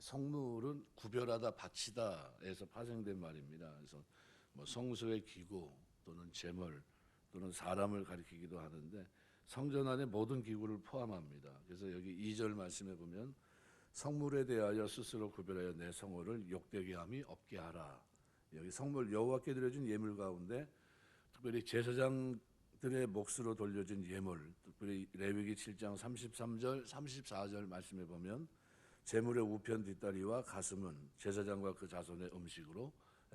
성물은 구별하다 바치다에서 파생된 말입니다. 그래서 뭐 성소의 기구 또는 제물 또는 사람을 가리키기도 하는데 성전 안에 모든 기구를 포함합니다. 그래서 여기 2절 말씀에 보면 성물에 대하여 스스로 구별하여 내 성호를 욕되게 함이 없게 하라. 여기 성물 여호와께 드려진 예물 가운데 특별히 제사장들의 몫으로 돌려진 예물, 특별히 레위기 7장 33절, 34절 말씀에 보면 제물의 우편 뒷다리와 가슴은 제사장과 그 자손의 음식으로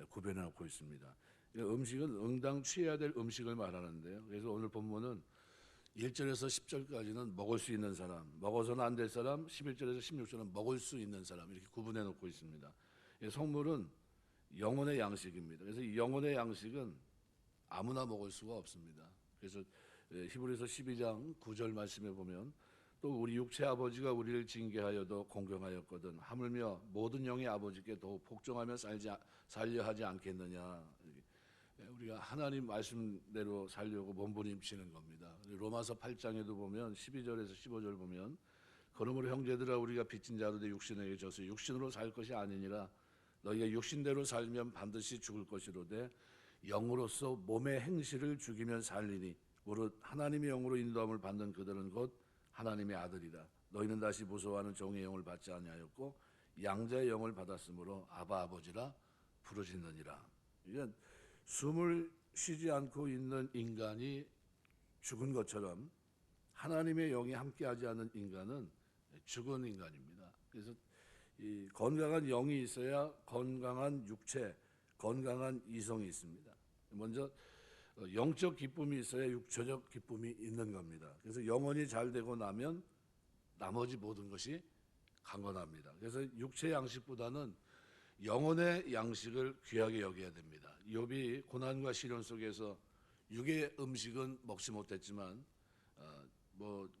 구별해 놓고 있습니다. 음식은 응당 취해야 될 음식을 말하는데요. 그래서 오늘 본문은 1절에서 10절까지는 먹을 수 있는 사람, 먹어서는 안 될 사람, 11절에서 16절은 먹을 수 있는 사람 이렇게 구분해 놓고 있습니다. 성물은 영혼의 양식입니다. 그래서 이 영혼의 양식은 아무나 먹을 수가 없습니다. 그래서 히브리서 12장 9절 말씀에 보면 또 우리 육체 아버지가 우리를 징계하여도 공경하였거든 하물며 모든 영의 아버지께 더 복종하며 살려 하지 않겠느냐. 우리가 하나님 말씀대로 살려고 몸부림치는 겁니다. 로마서 8장에도 보면 12절에서 15절 보면 그러므로 형제들아 우리가 빚진 자로 내 육신에게 져서 육신으로 살 것이 아니니라 너희가 육신대로 살면 반드시 죽을 것이로되 영으로서 몸의 행실을 죽이면 살리니 오롯 하나님의 영으로 인도함을 받는 그들은 곧 하나님의 아들이라. 너희는 다시 무서워하는 종의 영을 받지 아니하였고 양자의 영을 받았으므로 아바 아버지라 부르짖느니라. 이건 숨을 쉬지 않고 있는 인간이 죽은 것처럼 하나님의 영이 함께하지 않는 인간은 죽은 인간입니다. 그래서 이 건강한 영이 있어야 건강한 육체, 건강한 이성이 있습니다. 먼저 영적 기쁨이 있어야 육체적 기쁨이 있는 겁니다. 그래서 영혼이 잘 되고 나면 나머지 모든 것이 강건합니다. 그래서 육체 양식보다는 영혼의 양식을 귀하게 여겨야 됩니다. 욥이 고난과 시련 속에서 육의 음식은 먹지 못했지만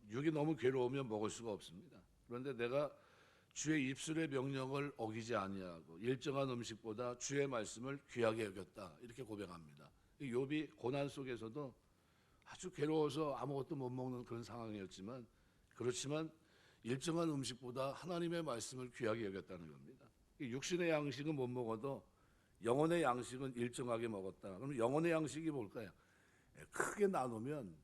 육이 너무 괴로우면 먹을 수가 없습니다. 그런데 내가 주의 입술의 명령을 어기지 아니하고 일정한 음식보다 주의 말씀을 귀하게 여겼다 이렇게 고백합니다. 욥이 고난 속에서도 아주 괴로워서 아무것도 못 먹는 그런 상황이었지만 그렇지만 일정한 음식보다 하나님의 말씀을 귀하게 여겼다는 겁니다. 육신의 양식은 못 먹어도 영혼의 양식은 일정하게 먹었다. 그럼 영혼의 양식이 뭘까요? 크게 나누면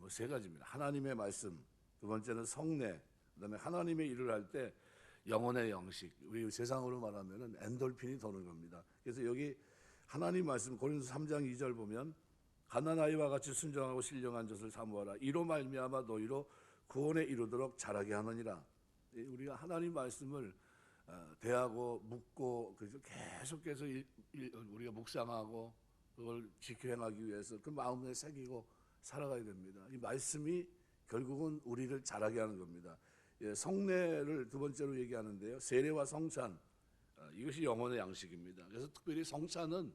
세 가지입니다. 하나님의 말씀, 두 번째는 성례, 그다음에 하나님의 일을 할 때 영혼의 양식. 우리 세상으로 말하면은 엔돌핀이 도는 겁니다. 그래서 여기 하나님 말씀 고린도서 3장 2절 보면 갓난아이와 같이 순종하고 신령한 젖을 사모하라. 이로 말미암아 너희로 구원에 이르도록 자라게 하느니라. 우리가 하나님 말씀을 대하고 묻고 계속해서 우리가 묵상하고 그걸 지켜 행하기 위해서 그 마음에 새기고 살아가야 됩니다. 이 말씀이 결국은 우리를 자라게 하는 겁니다. 성례를 두 번째로 얘기하는데요. 세례와 성찬 이것이 영혼의 양식입니다. 그래서 특별히 성찬은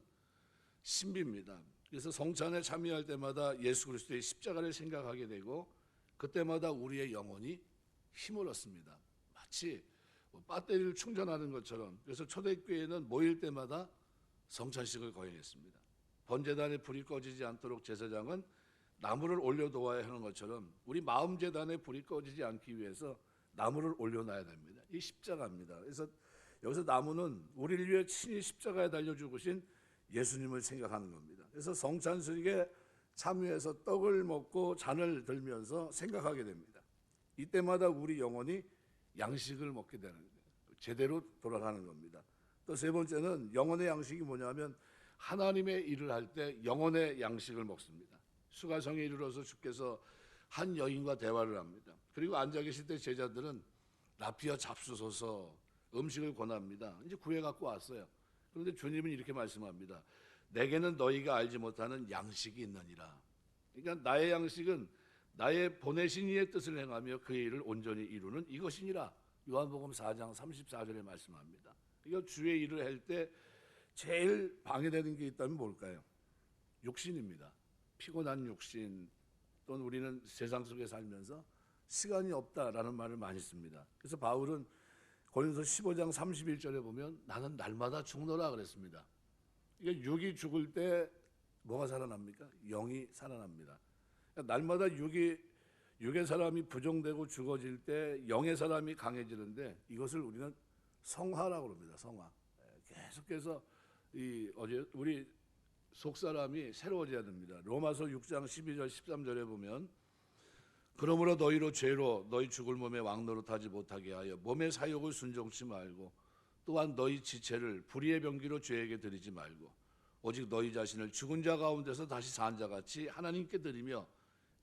신비입니다. 그래서 성찬에 참여할 때마다 예수 그리스도의 십자가를 생각하게 되고 그때마다 우리의 영혼이 힘을 얻습니다. 마치 배터리를 충전하는 것처럼. 그래서 초대교회는 모일 때마다 성찬식을 거행했습니다. 번제단에 불이 꺼지지 않도록 제사장은 나무를 올려놓아야 하는 것처럼 우리 마음 제단에 불이 꺼지지 않기 위해서 나무를 올려놔야 됩니다. 이 십자가입니다. 그래서 여기서 나무는 우리를 위해 친히 십자가에 달려 죽으신 예수님을 생각하는 겁니다. 그래서 성찬식에 참여해서 떡을 먹고 잔을 들면서 생각하게 됩니다. 이때마다 우리 영혼이 양식을 먹게 되는 거예요. 제대로 돌아가는 겁니다. 또 세 번째는 영혼의 양식이 뭐냐면 하나님의 일을 할 때 영혼의 양식을 먹습니다. 수가성에 이르러서 주께서 한 여인과 대화를 합니다. 그리고 앉아 계실 때 제자들은 라피아 잡수소서 음식을 권합니다. 이제 구해 갖고 왔어요. 그런데 주님은 이렇게 말씀합니다. 내게는 너희가 알지 못하는 양식이 있느니라. 그러니까 나의 양식은 나의 보내신 이의 뜻을 행하며 그의 일을 온전히 이루는 이것이니라. 요한복음 4장 34절에 말씀합니다. 그러니까 주의 일을 할 때 제일 방해되는 게 있다면 뭘까요? 육신입니다. 피곤한 육신 또는 우리는 세상 속에 살면서 시간이 없다라는 말을 많이 씁니다. 그래서 바울은 고린도서 15장 31절에 보면 나는 날마다 죽노라 그랬습니다. 그러니까 육이 죽을 때 뭐가 살아납니까? 영이 살아납니다. 그러니까 날마다 육의 사람이 부정되고 죽어질 때 영의 사람이 강해지는데 이것을 우리는 성화라고 그럽니다. 성화. 계속해서 이 어제 우리 속 사람이 새로워져야 됩니다. 로마서 6장 12절 13절에 보면 그러므로 너희로 죄로 너희 죽을 몸에 왕노릇하지 못하게 하여 몸의 사욕을 순종치 말고 또한 너희 지체를 불의의 병기로 죄에게 드리지 말고 오직 너희 자신을 죽은 자 가운데서 다시 산 자같이 하나님께 드리며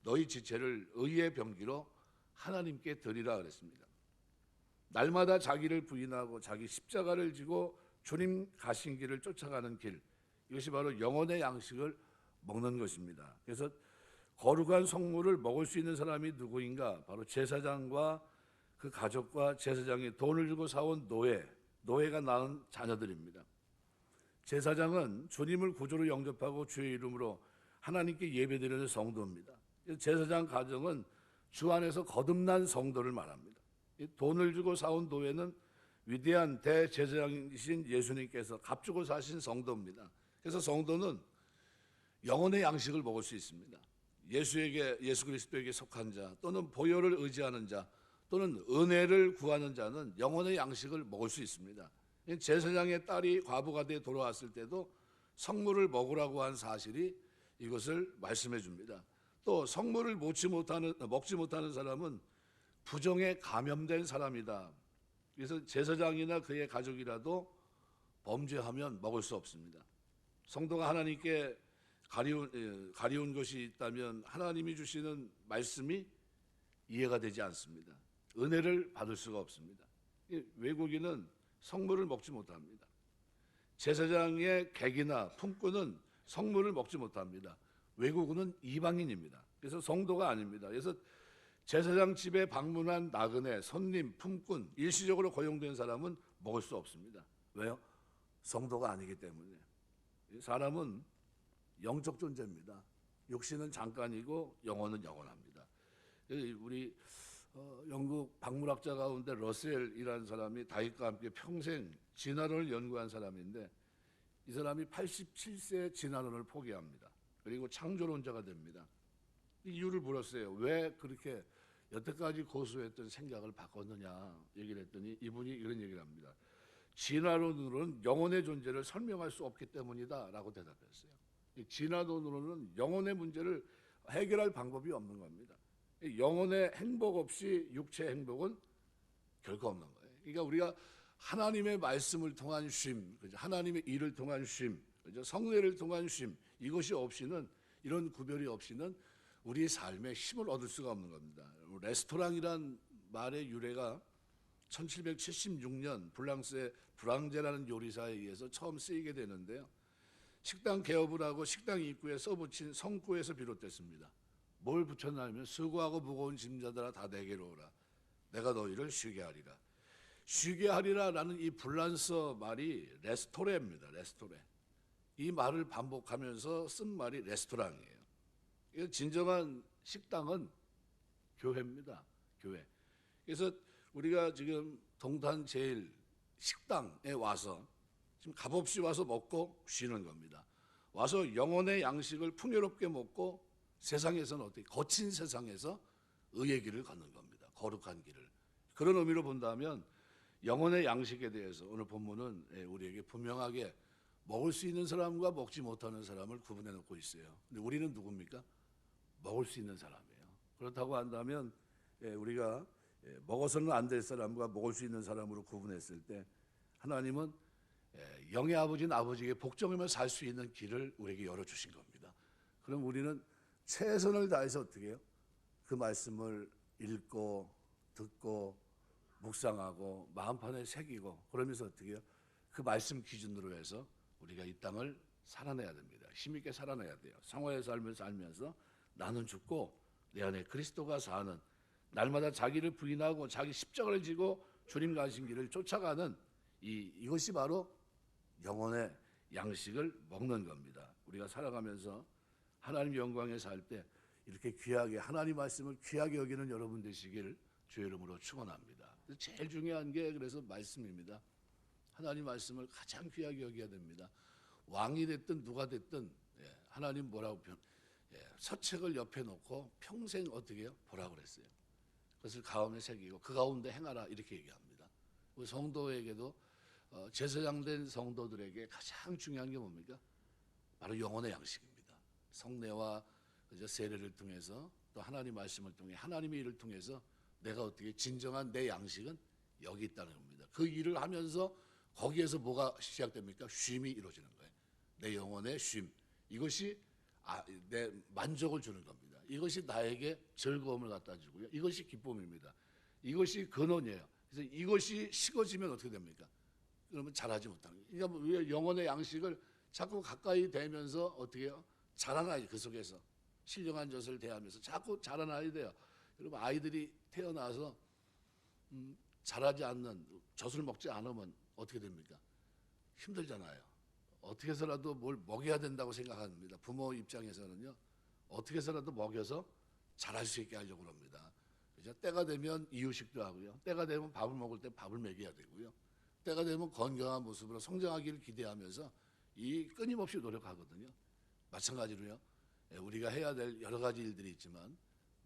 너희 지체를 의의 병기로 하나님께 드리라 그랬습니다. 날마다 자기를 부인하고 자기 십자가를 지고 주님 가신 길을 쫓아가는 길, 이것이 바로 영혼의 양식을 먹는 것입니다. 그래서 거룩한 성물을 먹을 수 있는 사람이 누구인가? 바로 제사장과 그 가족과 제사장이 돈을 주고 사온 노예가 낳은 자녀들입니다. 제사장은 주님을 구주로 영접하고 주의 이름으로 하나님께 예배드리는 성도입니다. 제사장 가정은 주 안에서 거듭난 성도를 말합니다. 돈을 주고 사온 노예는 위대한 대제사장이신 예수님께서 값주고 사신 성도입니다. 그래서 성도는 영혼의 양식을 먹을 수 있습니다. 예수 그리스도에게 속한 자 또는 보혈을 의지하는 자 또는 은혜를 구하는 자는 영혼의 양식을 먹을 수 있습니다. 제사장의 딸이 과부가 돼 돌아왔을 때도 성물을 먹으라고 한 사실이 이것을 말씀해 줍니다. 또 성물을 먹지 못하는 사람은 부정에 감염된 사람이다. 그래서 제사장이나 그의 가족이라도 범죄하면 먹을 수 없습니다. 성도가 하나님께 가리운 것이 있다면 하나님이 주시는 말씀이 이해가 되지 않습니다. 은혜를 받을 수가 없습니다. 외국인은 성물을 먹지 못합니다. 제사장의 객이나 품꾼은 성물을 먹지 못합니다. 외국인은 이방인입니다. 그래서 성도가 아닙니다. 그래서 제사장 집에 방문한 나그네, 손님, 품꾼, 일시적으로 고용된 사람은 먹을 수 없습니다. 왜요? 성도가 아니기 때문에. 사람은 영적 존재입니다. 육신은 잠깐이고 영혼은 영원합니다. 우리 영국 박물학자 가운데 러셀이라는 사람이 다윗과 함께 평생 진화론을 연구한 사람인데 이 사람이 87세에 진화론을 포기합니다. 그리고 창조론자가 됩니다. 이유를 물었어요. 왜 그렇게 여태까지 고수했던 생각을 바꿨느냐 얘기를 했더니 이분이 이런 얘기를 합니다. 진화론으로는 영혼의 존재를 설명할 수 없기 때문이다 라고 대답했어요. 진화론으로는 영혼의 문제를 해결할 방법이 없는 겁니다. 영혼의 행복 없이 육체의 행복은 결코 없는 거예요. 그러니까 우리가 하나님의 말씀을 통한 쉼, 하나님의 일을 통한 쉼, 성례를 통한 쉼, 이것이 없이는, 이런 구별이 없이는 우리 삶에 힘을 얻을 수가 없는 겁니다. 레스토랑이란 말의 유래가 1776년 프랑스의 브랑제라는 요리사에 의해서 처음 쓰이게 되는데요. 식당 개업을 하고 식당 입구에 써붙인 성구에서 비롯됐습니다. 뭘 붙였냐면 수고하고 무거운 짐자들아 다 내게로 오라. 내가 너희를 쉬게 하리라. 쉬게 하리라라는 이 불란서 말이 레스토레입니다. 레스토레. 이 말을 반복하면서 쓴 말이 레스토랑이에요. 진정한 식당은 교회입니다. 교회. 그래서 우리가 지금 동탄 제일 식당에 와서 지금 값없이 와서 먹고 쉬는 겁니다. 와서 영혼의 양식을 풍요롭게 먹고 세상에서는 어떻게 거친 세상에서 의의 길을 걷는 겁니다. 거룩한 길을. 그런 의미로 본다면 영혼의 양식에 대해서 오늘 본문은 우리에게 분명하게 먹을 수 있는 사람과 먹지 못하는 사람을 구분해 놓고 있어요. 근데 우리는 누굽니까? 먹을 수 있는 사람이에요. 그렇다고 한다면 우리가 먹어서는 안 될 사람과 먹을 수 있는 사람으로 구분했을 때 하나님은 영의 아버지인 아버지에게 복종하며 살 수 있는 길을 우리에게 열어주신 겁니다. 그럼 우리는 최선을 다해서 어떻게 해요? 그 말씀을 읽고 듣고 묵상하고 마음판에 새기고 그러면서 어떻게 해요? 그 말씀 기준으로 해서 우리가 이 땅을 살아내야 됩니다. 힘있게 살아내야 돼요. 성화의 삶을 살면서 나는 죽고 내 안에 그리스도가 사는, 날마다 자기를 부인하고 자기 십자가를 지고 주님 가신 길을 쫓아가는 이것이 바로 영혼의 양식을 먹는 겁니다. 우리가 살아가면서 하나님 영광에 살 때 이렇게 귀하게 하나님 말씀을 귀하게 여기는 여러분 되시길 주의 이름으로 축원합니다. 제일 중요한 게 그래서 말씀입니다. 하나님 말씀을 가장 귀하게 여겨야 됩니다. 왕이 됐든 누가 됐든 하나님 뭐라고 서책을 옆에 놓고 평생 어떻게 해요? 보라고 그랬어요. 그것을 가운데 새기고 그 가운데 행하라 이렇게 얘기합니다. 우리 성도에게도 제사장된 성도들에게 가장 중요한 게 뭡니까? 바로 영혼의 양식입니다. 성례와 세례를 통해서 또 하나님 말씀을 통해 하나님의 일을 통해서 내가 어떻게 진정한 내 양식은 여기 있다는 겁니다. 그 일을 하면서 거기에서 뭐가 시작됩니까? 쉼이 이루어지는 거예요. 내 영혼의 쉼. 이것이 내 만족을 주는 겁니다. 이것이 나에게 즐거움을 갖다 주고요. 이것이 기쁨입니다. 이것이 근원이에요. 그래서 이것이 식어지면 어떻게 됩니까? 그러면 자라지 못하는 거예요. 그러니까 영혼의 양식을 자꾸 가까이 대면서 어떻게 해요? 자라나야 그 속에서 신령한 젖을 대하면서 자꾸 자라나야 돼요. 여러분 아이들이 태어나서 자라지 않는 젖을 먹지 않으면 어떻게 됩니까? 힘들잖아요. 어떻게 해서라도 뭘 먹여야 된다고 생각합니다. 부모 입장에서는요. 어떻게 해서라도 먹여서 자랄 수 있게 하려고 합니다. 그죠? 때가 되면 이유식도 하고요. 때가 되면 밥을 먹을 때 밥을 먹여야 되고요. 때가 되면 건강한 모습으로 성장하기를 기대하면서 이 끊임없이 노력하거든요. 마찬가지로요. 우리가 해야 될 여러 가지 일들이 있지만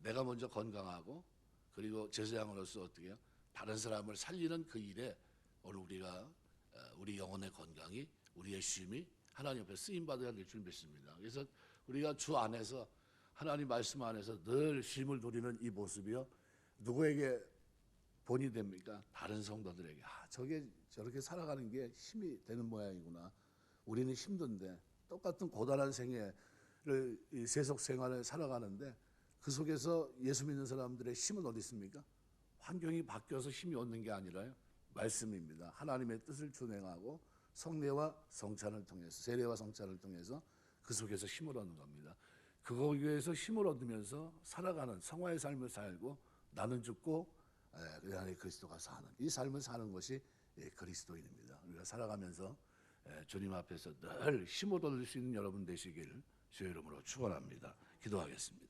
내가 먼저 건강하고 그리고 제사장으로서 어떻게 해요? 다른 사람을 살리는 그 일에 오늘 우리가 우리 영혼의 건강이 우리의 쉼이 하나님 앞에 쓰임 받아야 될 줄 믿습니다. 그래서 우리가 주 안에서 하나님 말씀 안에서 늘 쉼을 누리는 이 모습이요. 누구에게 본이 됩니까? 다른 성도들에게. 저게 저렇게 살아가는 게 힘이 되는 모양이구나. 우리는 힘든데 똑같은 고단한 생애를 세속 생활을 살아가는데 그 속에서 예수 믿는 사람들의 힘은 어디 있습니까? 환경이 바뀌어서 힘이 얻는 게 아니라요. 말씀입니다. 하나님의 뜻을 준행하고 성례와 성찬을 통해서 세례와 성찬을 통해서 그 속에서 힘을 얻는 겁니다. 그거에서 힘을 얻으면서 살아가는 성화의 삶을 살고 나는 죽고 그 안에 그리스도가 사는 이 삶을 사는 것이 그리스도인입니다. 우리가 살아가면서 주님 앞에서 늘 힘을 얻을 수 있는 여러분 되시길 주의 이름으로 축원합니다. 기도하겠습니다.